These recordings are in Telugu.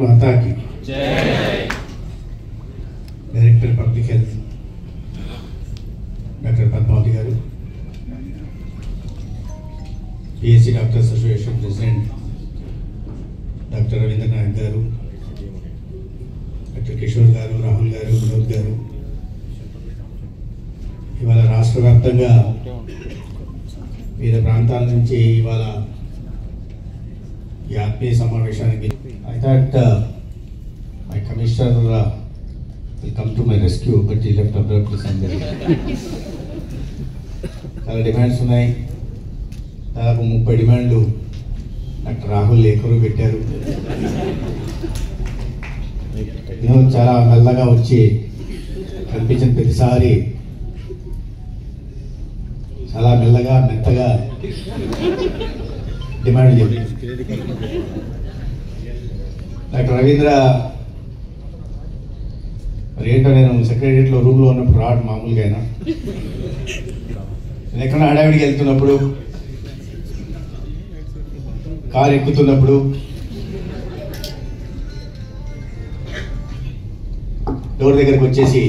माता की जय। Director public health doctor Padmavathi garu, PSC doctors association president doctor Ravindra Nayak garu, doctor Kishore garu, Rahul garu, Vinod garu, ఇవాళ రాష్ట్ర వ్యాప్తంగా వివిధ ప్రాంతాల నుంచి ఇవాళ ఈ ఆత్మీయ సమావేశానికి I thought my commissioner will come to my rescue, but he left abruptly somewhere. చాలా డిమాండ్స్ ఉన్నాయి, దాదాపు 30 డిమాండ్లు డాక్టర్ రాహుల్ ఏకరు పెట్టారు. చాలా మెల్లగా వచ్చి కనిపించిన ప్రతిసారి చాలా మెల్లగా మెత్తగా డిమాండ్ చేయాలి. డాక్టర్ రవీంద్ర మరి ఏంటో, నేను సెక్రటరియట్లో రూమ్లో ఉన్నప్పుడు రాడు మామూలుగా అయినా, నేను ఎక్కడ హడావిడికి వెళ్తున్నప్పుడు, కారు ఎక్కుతున్నప్పుడు, డోర్ దగ్గరకు వచ్చేసి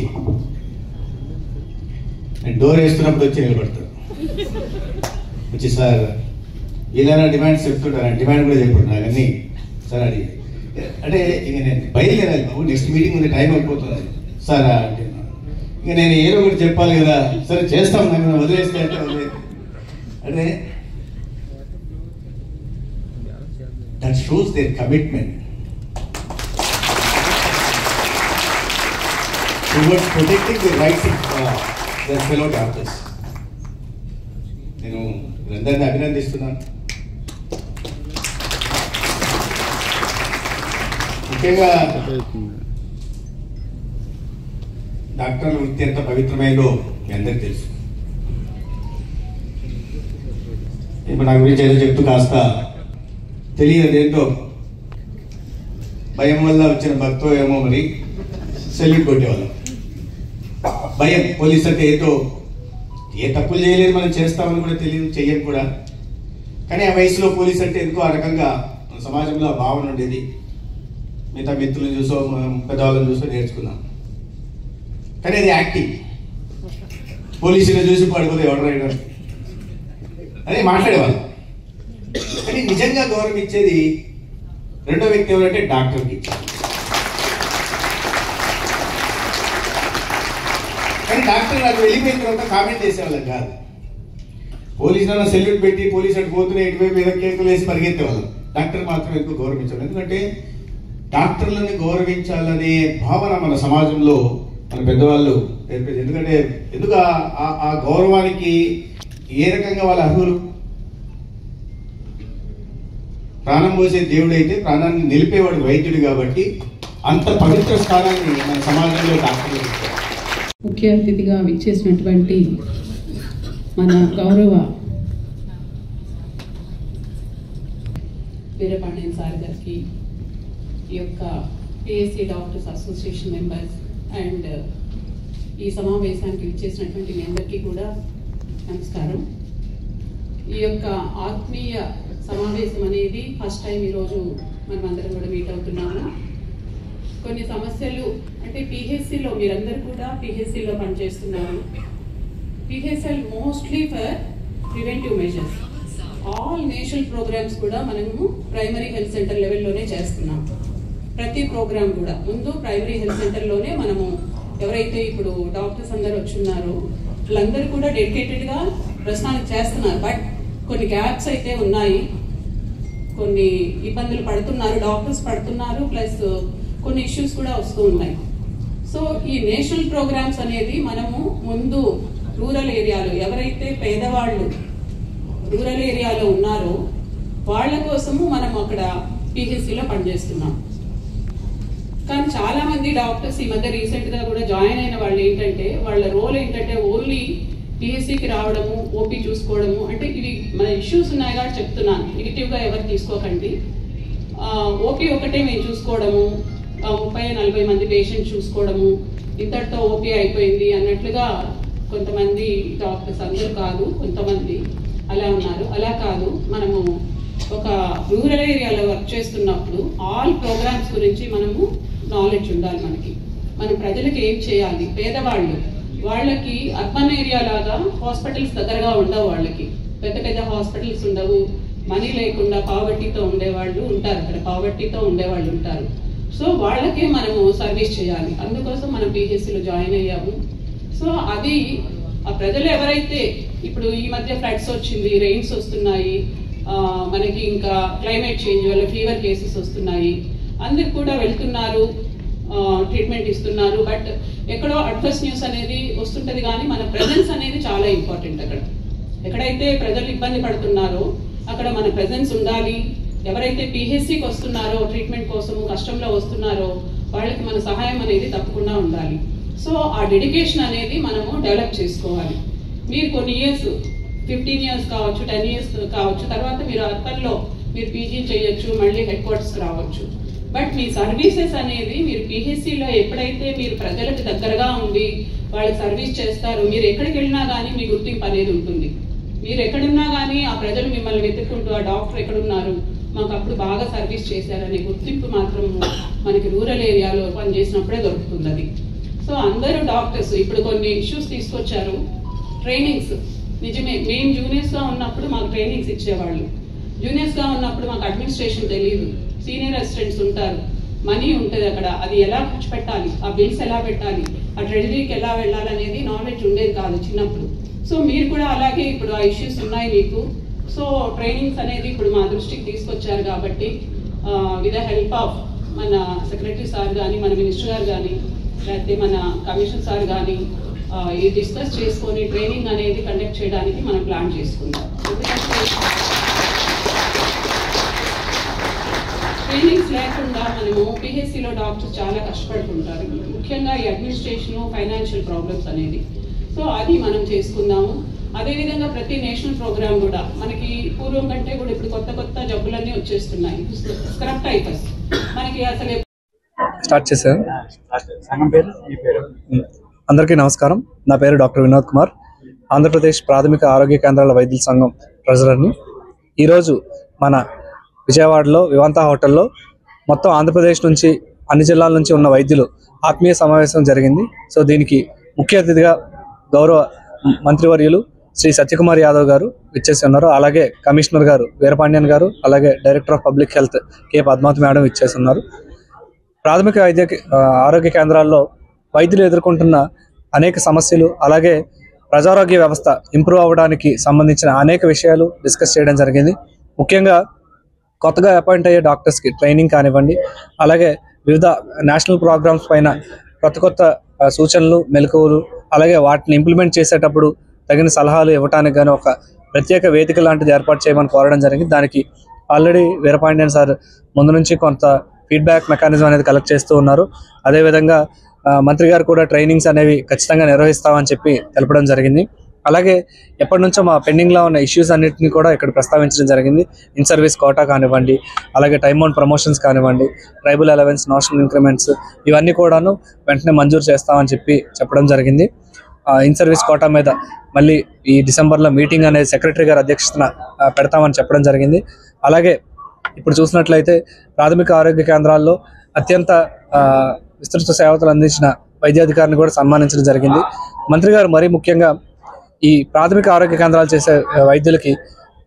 నేను డోర్ వేస్తున్నప్పుడు వచ్చి నిలబడతాను. వచ్చి సార్ ఏదైనా డిమాండ్స్ చెప్తుంటారు, డిమాండ్ కూడా చెప్పుకుంటున్నా అవన్నీ సార్ అడిగి అంటే ఇక నేను బయలుదేరాలి బాబు, నెక్స్ట్ మీటింగ్ ఉంది, టైం అయిపోతుంది సార్ అంటే ఇక నేను ఏదో ఒకటి చెప్పాలి కదా, సరే చేస్తాం నాకు వదిలేస్తే అంటే అంటే that shows their commitment towards protecting the rights of their fellow doctors. నేను అందరినీ అభినందిస్తున్నాను. ముఖ్యంగా డాక్టర్ల వృత్తి ఎంత పవిత్రమైందో మీ అందరికీ తెలుసు. ఇప్పుడు నా గురించి ఏదో చెప్తూ కాస్త తెలియదు ఏంటో భయం వల్ల వచ్చిన భక్తో ఏమో మరి సెల్యూట్ కొట్టేవాళ్ళం. భయం, పోలీస్ అంటే ఏంటో ఏ తప్పులు చేయలేదు మనం చేస్తామని కూడా తెలియదు, చెయ్యం కూడా. కానీ ఆ వయసులో పోలీస్ అంటే ఎందుకో ఆ రకంగా మన సమాజంలో ఆ భావన ఉండేది. మిగతా మిత్రులను చూసో పెద్దవాళ్ళని చూసో నేర్చుకున్నాం. కానీ అది యాక్టింగ్. పోలీసుని చూసి పడిపోతే ఎవరు రైడర్ అని మాట్లాడేవాళ్ళు. కానీ నిజంగా గౌరవం ఇచ్చేది రెండో వ్యక్తి ఎవరంటే డాక్టర్కి. కానీ డాక్టర్ నాకు వెళ్ళిపోయిన తర్వాత కామెంట్ చేసేవాళ్ళం కాదు. పోలీసులను సెల్యూట్ పెట్టి పోలీసు అటు పోతున్న ఇటువైపు ఏదో కేకులు వేసి పరిగెత్తేవాళ్ళం. డాక్టర్ మాత్రం ఎక్కువ గౌరవించాలి. ఎందుకంటే డాక్టర్లని గౌరవించాలనే భావన మన సమాజంలో మన పెద్దవాళ్ళు నేర్పేది. ఎందుకంటే ఎందుకు ఆ గౌరవానికి ఏ రకంగా వాళ్ళ అర్హులు? ప్రాణం పోసే దేవుడు అయితే ప్రాణాన్ని నిలిపేవాడు వైద్యుడు. కాబట్టి అంత పవిత్ర స్థానాన్ని మన సమాజంలో డాక్టర్లు ఇస్తారు. ముఖ్య అతిథిగా విచ్చేసినటువంటి మన గౌరవ వీరపాండ్యన్ సార్ గారికి, ఈ యొక్క PSC doctors association members and ఈ సమావేశానికి విచ్చేసినటువంటి మీ అందరికీ కూడా నమస్కారం. ఈ యొక్క ఆత్మీయ సమావేశం అనేది ఫస్ట్ టైం ఈరోజు మనం అందరం కూడా మీట్ అవుతున్నాము. కొన్ని సమస్యలు అంటే పిహెచ్సిలో మీరందరూ కూడా పిహెచ్సిలో పనిచేస్తున్నారు. PHC mostly for preventive measures. All national programmes కూడా మనము ప్రైమరీ హెల్త్ సెంటర్ లెవెల్లోనే చేస్తున్నాం. ప్రతి ప్రోగ్రామ్ కూడా ముందు ప్రైమరీ హెల్త్ సెంటర్లోనే మనము ఎవరైతే ఇప్పుడు డాక్టర్స్ అందరూ వచ్చున్నారో వాళ్ళందరూ కూడా డెడికేటెడ్గా ప్రస్తుతానికి చేస్తున్నారు. బట్ కొన్ని గ్యాప్స్ అయితే ఉన్నాయి, కొన్ని ఇబ్బందులు పడుతున్నారు, డాక్టర్స్ పడుతున్నారు, ప్లస్ కొన్ని ఇష్యూస్ కూడా వస్తూ ఉన్నాయి. సో ఈ నేషనల్ ప్రోగ్రామ్స్ అనేది మనము ముందు రూరల్ ఏరియాలో ఎవరైతే పేదవాళ్ళు రూరల్ ఏరియాలో ఉన్నారో వాళ్ళ కోసము మనం అక్కడ పిహెచ్సిలో పనిచేస్తున్నాం. కానీ చాలా మంది డాక్టర్స్ ఈ మధ్య రీసెంట్ గా కూడా జాయిన్ అయిన వాళ్ళు ఏంటంటే వాళ్ళ రోల్ ఏంటంటే ఓన్లీ పిహెచ్సికి రావడము, ఓపీ చూసుకోవడము. అంటే ఇవి మన ఇష్యూస్ ఉన్నాయి కాబట్టి చెప్తున్నాను, నెగిటివ్ గా ఎవరు తీసుకోకండి. ఓపీ ఒకటే మేము చూసుకోవడము, 30-40 మంది పేషెంట్ చూసుకోవడము, ఇంతటితో ఓపీ అయిపోయింది అన్నట్లుగా కొంతమంది డాక్టర్స్, అందరూ కాదు కొంతమంది అలా ఉన్నారు. అలా కాదు, మనము ఒక రూరల్ ఏరియాలో వర్క్ చేస్తున్నప్పుడు ఆల్ ప్రోగ్రామ్స్ గురించి మనము నాలెడ్జ్ ఉండాలి. మన ప్రజలకు ఏం చేయాలి, పేదవాళ్ళు వాళ్ళకి అర్బన్ ఏరియా లాగా హాస్పిటల్స్ దగ్గరగా ఉండవు, వాళ్ళకి పెద్ద పెద్ద హాస్పిటల్స్ ఉండవు, మనీ లేకుండా పావర్టీతో ఉండేవాళ్ళు ఉంటారు, అక్కడ పావర్టీతో ఉండేవాళ్ళు ఉంటారు. సో వాళ్ళకే మనము సర్వీస్ చేయాలి. అందుకోసం మనం పిహెచ్సిలో జాయిన్ అయ్యాము. సో అది ఆ ప్రజలు ఎవరైతే ఇప్పుడు ఈ మధ్య ఫ్లడ్స్ వచ్చింది, రెయిన్స్ వస్తున్నాయి, మనకి ఇంకా క్లైమేట్ చేంజ్ వల్ల ఫీవర్ కేసెస్ వస్తున్నాయి, అందరు కూడా వెళ్తున్నారు, ట్రీట్మెంట్ ఇస్తున్నారు. బట్ ఎక్కడో అడ్వర్స్ న్యూస్ అనేది వస్తుంటది, కానీ మన ప్రెజెన్స్ అనేది చాలా ఇంపార్టెంట్. ఎక్కడైతే ప్రజలు ఇబ్బంది పడుతున్నారో అక్కడ మన ప్రెజెన్స్ ఉండాలి. ఎవరైతే పిహెచ్సికి వస్తున్నారో ట్రీట్మెంట్ కోసము కష్టంలో వస్తున్నారో వాళ్ళకి మన సహాయం అనేది తప్పకుండా ఉండాలి. సో ఆ డెడికేషన్ అనేది మనము డెవలప్ చేసుకోవాలి. మీరు కొన్ని ఇయర్స్ 15 years కావచ్చు, 10 years కావచ్చు, తర్వాత మీరు అర్బన్లో మీరు పీజీ చేయొచ్చు, మళ్ళీ హెడ్ క్వార్టర్స్కి రావచ్చు. బట్ మీ సర్వీసెస్ అనేది మీరు పిహెచ్సిలో ఎప్పుడైతే మీరు ప్రజలకు దగ్గరగా ఉండి వాళ్ళకి సర్వీస్ చేస్తారో, మీరు ఎక్కడికి వెళ్ళినా కానీ మీ గుర్తింపు అనేది ఉంటుంది. మీరు ఎక్కడున్నా కానీ ఆ ప్రజలు మిమ్మల్ని వెతుక్కుంటూ ఆ డాక్టర్ ఎక్కడున్నారు, మాకు అప్పుడు బాగా సర్వీస్ చేశారనే గుర్తింపు మాత్రం మనకి రూరల్ ఏరియాలో పనిచేసినప్పుడే దొరుకుతుంది అది. సో అందరూ డాక్టర్స్ ఇప్పుడు కొన్ని ఇష్యూస్ తీసుకొచ్చారు. ట్రైనింగ్స్ నిజమే, మేము జూనియర్స్గా ఉన్నప్పుడు మాకు ట్రైనింగ్స్ ఇచ్చేవాళ్ళు. జూనియర్స్గా ఉన్నప్పుడు మాకు అడ్మినిస్ట్రేషన్ తెలియదు, సీనియర్ అసిస్టెంట్స్ ఉంటారు, మనీ ఉంటుంది అక్కడ, అది ఎలా ఖర్చు పెట్టాలి, ఆ బిల్స్ ఎలా పెట్టాలి, ఆ ట్రెజరీకి ఎలా వెళ్ళాలనేది నాలెడ్జ్ ఉండేది కాదు చిన్నప్పుడు. సో మీరు కూడా అలాగే ఇప్పుడు ఆ ఇష్యూస్ ఉన్నాయి మీకు. సో ట్రైనింగ్స్ అనేది ఇప్పుడు మా దృష్టికి తీసుకొచ్చారు కాబట్టి విత్ ద హెల్ప్ ఆఫ్ మన సెక్రటరీ సార్ కానీ, మన మినిస్టర్ గారు కానీ, లేకపోతే మన కమిషన్ సార్ కానీ ఇది డిస్కస్ చేసుకొని ట్రైనింగ్ అనేది కండక్ట్ చేయడానికి మనం ప్లాన్ చేసుకుందాం. ట్రైనింగ్స్ లేకుండా మనము పిహెచ్సిలో డాక్టర్స్ చాలా కష్టపడుతుంటారు, ముఖ్యంగా ఈ అడ్మినిస్ట్రేషన్, ఫైనాన్షియల్ ప్రాబ్లమ్స్ అనేది. సో అది మనం చేసుకుందాము. అదేవిధంగా ప్రతి నేషనల్ ప్రోగ్రామ్ కూడా మనకి పూర్వం కంటే కూడా ఇప్పుడు కొత్త కొత్త జబ్బులన్నీ వచ్చేస్తున్నాయి. స్క్రబ్ టైఫస్ మనకి అసలు స్టార్ట్ చేశారు. అందరికీ నమస్కారం. నా పేరు డాక్టర్ వినోద్ కుమార్, ఆంధ్రప్రదేశ్ ప్రాథమిక ఆరోగ్య కేంద్రాల వైద్యుల సంఘం ట్రెజరర్ని. ఈరోజు మన విజయవాడలో వివాంతా హోటల్లో మొత్తం ఆంధ్రప్రదేశ్ నుంచి అన్ని జిల్లాల నుంచి ఉన్న వైద్యులు ఆత్మీయ సమావేశం జరిగింది. సో దీనికి ముఖ్య అతిథిగా గౌరవ మంత్రివర్యులు శ్రీ సత్యకుమార్ యాదవ్ గారు ఇచ్చేసి ఉన్నారు. అలాగే కమిషనర్ గారు వీరపాండ్యన్ గారు, అలాగే director of public health K Padmavathi madam ఇచ్చేసి ఉన్నారు. ప్రాథమిక ఆరోగ్య కేంద్రాల్లో వైద్యులు ఎదుర్కొంటున్న అనేక సమస్యలు, అలాగే ప్రజారోగ్య వ్యవస్థ ఇంప్రూవ్ అవ్వడానికి సంబంధించిన అనేక విషయాలు డిస్కస్ చేయడం జరిగింది. ముఖ్యంగా కొత్తగా అపాయింట్ అయ్యే డాక్టర్స్కి ట్రైనింగ్ కానివ్వండి, అలాగే వివిధ నేషనల్ ప్రోగ్రామ్స్ పైన కొత్త సూచనలు, మెలకువలు, అలాగే వాటిని ఇంప్లిమెంట్ చేసేటప్పుడు తగిన సలహాలు ఇవ్వడానికి కానీ ఒక ప్రత్యేక వేదిక లాంటిది ఏర్పాటు చేయమని కోరడం జరిగింది. దానికి ఆల్రెడీ వీరపాండ్యన్ సార్ ముందు నుంచి కొంత ఫీడ్బ్యాక్ మెకానిజం అనేది కలెక్ట్ చేస్తూ ఉన్నారు. అదేవిధంగా మంత్రి గారు కూడా ట్రైనింగ్స్ అనేవి ఖచ్చితంగా నిర్వహిస్తామని చెప్పి తెలపడం జరిగింది. అలాగే ఎప్పటి నుంచో మా పెండింగ్లో ఉన్న ఇష్యూస్ అన్నింటినీ కూడా ఇక్కడ ప్రస్తావించడం జరిగింది. ఇన్ సర్వీస్ కోటా కానివ్వండి, అలాగే టైమ్ బౌండ్ ప్రమోషన్స్ కానివ్వండి, ట్రైబల్ అలవెన్స్, నేషనల్ ఇంక్రిమెంట్స్, ఇవన్నీ కూడాను వెంటనే మంజూరు చేస్తామని చెప్పడం జరిగింది. ఇన్ సర్వీస్ కోటా మీద మళ్ళీ ఈ డిసెంబర్లో మీటింగ్ అనేది సెక్రటరీ గారి అధ్యక్షతన పెడతామని చెప్పడం జరిగింది. అలాగే ఇప్పుడు చూసినట్లయితే ప్రాథమిక ఆరోగ్య కేంద్రాల్లో అత్యంత విస్తృత సేవలు అందించిన వైద్యాధికారిని కూడా సన్మానించడం జరిగింది. మంత్రి గారు మరీ ముఖ్యంగా ఈ ప్రాథమిక ఆరోగ్య కేంద్రాలు చేసే వైద్యులకి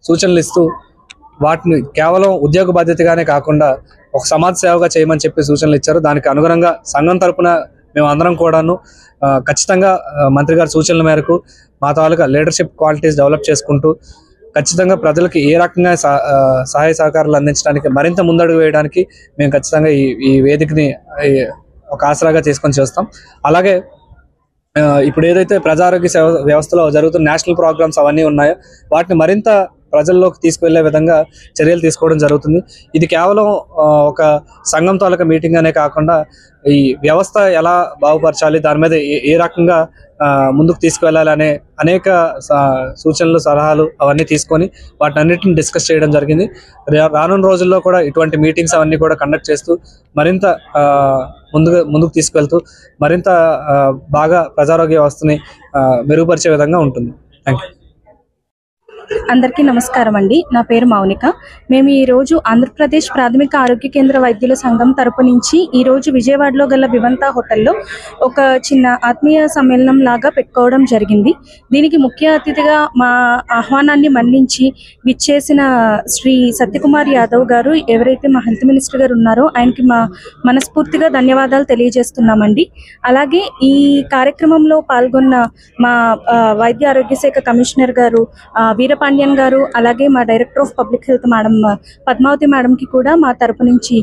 సూచనలు ఇస్తూ వాటిని కేవలం ఉద్యోగ బాధ్యతగానే కాకుండా ఒక సమాజ సేవగా చేయమని చెప్పి సూచనలు ఇచ్చారు. దానికి అనుగుణంగా సంఘం తరపున మేము అందరం కూడాను ఖచ్చితంగా మంత్రి గారి సూచనల మేరకు మా తాలూకా లీడర్షిప్ క్వాలిటీస్ డెవలప్ చేసుకుంటూ ఖచ్చితంగా ప్రజలకి ఏ రకంగా సహాయ సహకారాలు అందించడానికి మరింత ముందడుగు వేయడానికి మేము ఖచ్చితంగా ఈ వేదికని ఒక ఆసరాగా చేసుకొని చేస్తాం. అలాగే ఇప్పుడు ఏదైతే ప్రజారోగ్య వ్యవస్థలో జరుగుతున్న నేషనల్ ప్రోగ్రామ్స్ అవన్నీ ఉన్నాయో వాటిని మరింత ప్రజల్లోకి తీసుకువెళ్లే విధంగా చర్యలు తీసుకోవడం జరుగుతుంది. ఇది కేవలం ఒక సంఘం తాలూకా మీటింగ్ అనే కాకుండా ఈ వ్యవస్థ ఎలా బాగుపరచాలి, దాని మీద ఏ రకంగా ముందుకు తీసుకువెళ్ళాలి అనే అనేక సూచనలు, సలహాలు అవన్నీ తీసుకొని వాటిని అన్నింటిని డిస్కస్ చేయడం జరిగింది. రానున్న రోజుల్లో కూడా ఇటువంటి మీటింగ్స్ అవన్నీ కూడా కండక్ట్ చేస్తూ మరింత ముందుకు తీసుకువెళ్తూ మరింత బాగా ప్రజారోగ్య వ్యవస్థని మెరుగుపరిచే విధంగా ఉంటుంది. Thank you. అందరికీ నమస్కారం అండి. నా పేరు మౌనిక. మేము ఈరోజు ఆంధ్రప్రదేశ్ ప్రాథమిక ఆరోగ్య కేంద్ర వైద్యుల సంఘం తరపు నుంచి ఈరోజు విజయవాడలో గల వివంతా హోటల్లో ఒక చిన్న ఆత్మీయ సమ్మేళనం లాగా పెట్టుకోవడం జరిగింది. దీనికి ముఖ్య అతిథిగా మా ఆహ్వానాన్ని మన్నించి విచ్చేసిన శ్రీ సత్యకుమార్ యాదవ్ గారు, ఎవరైతే మా హెల్త్ మినిస్టర్ గారు ఉన్నారో ఆయనకి మా మనస్ఫూర్తిగా ధన్యవాదాలు తెలియజేస్తున్నామండి. అలాగే ఈ కార్యక్రమంలో పాల్గొన్న మా వైద్య ఆరోగ్య శాఖ కమిషనర్ గారు వీరపాండ్యన్ గారు, అలాగే మా director of public health madam Padmavathi మేడంకి కూడా మా తరపు నుంచి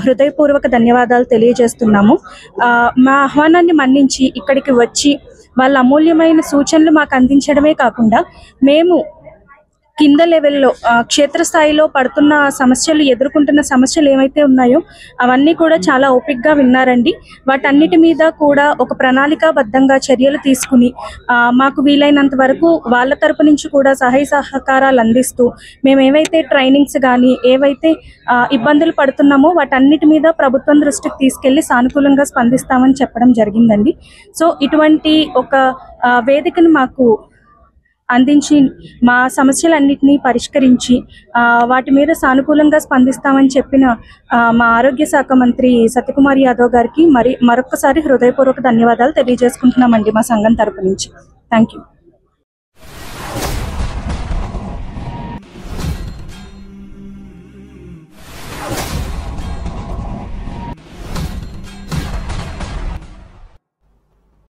హృదయపూర్వక ధన్యవాదాలు తెలియజేస్తున్నాము. మా ఆహ్వానాన్ని మన్నించి ఇక్కడికి వచ్చి వాళ్ళ అమూల్యమైన సూచనలు మాకు అందించడమే కాకుండా మేము కింద లెవెల్లో క్షేత్రస్థాయిలో పడుతున్న సమస్యలు, ఎదుర్కొంటున్న సమస్యలు ఏవైతే ఉన్నాయో అవన్నీ కూడా చాలా ఓపికగా విన్నారండి. వాటన్నిటి మీద కూడా ఒక ప్రణాళికాబద్ధంగా చర్యలు తీసుకుని మాకు వీలైనంత వరకు వాళ్ళ తరపు నుంచి కూడా సహాయ సహకారాలు అందిస్తూ మేము ఏవైతే ట్రైనింగ్స్ కానీ ఏవైతే ఇబ్బందులు పడుతున్నామో వాటన్నిటి మీద ప్రభుత్వం దృష్టికి తీసుకెళ్లి సానుకూలంగా స్పందిస్తామని చెప్పడం జరిగిందండి. సో ఇటువంటి ఒక వేదికను మాకు అందించి మా సమస్యలన్నింటినీ పరిష్కరించి వాటి మీద సానుకూలంగా స్పందిస్తామని చెప్పిన మా ఆరోగ్య శాఖ మంత్రి సత్యకుమార్ యాదవ్ గారికి మరొకసారి హృదయపూర్వక ధన్యవాదాలు తెలియజేసుకుంటున్నామండి మా సంఘం తరపు నుంచి. Thank you.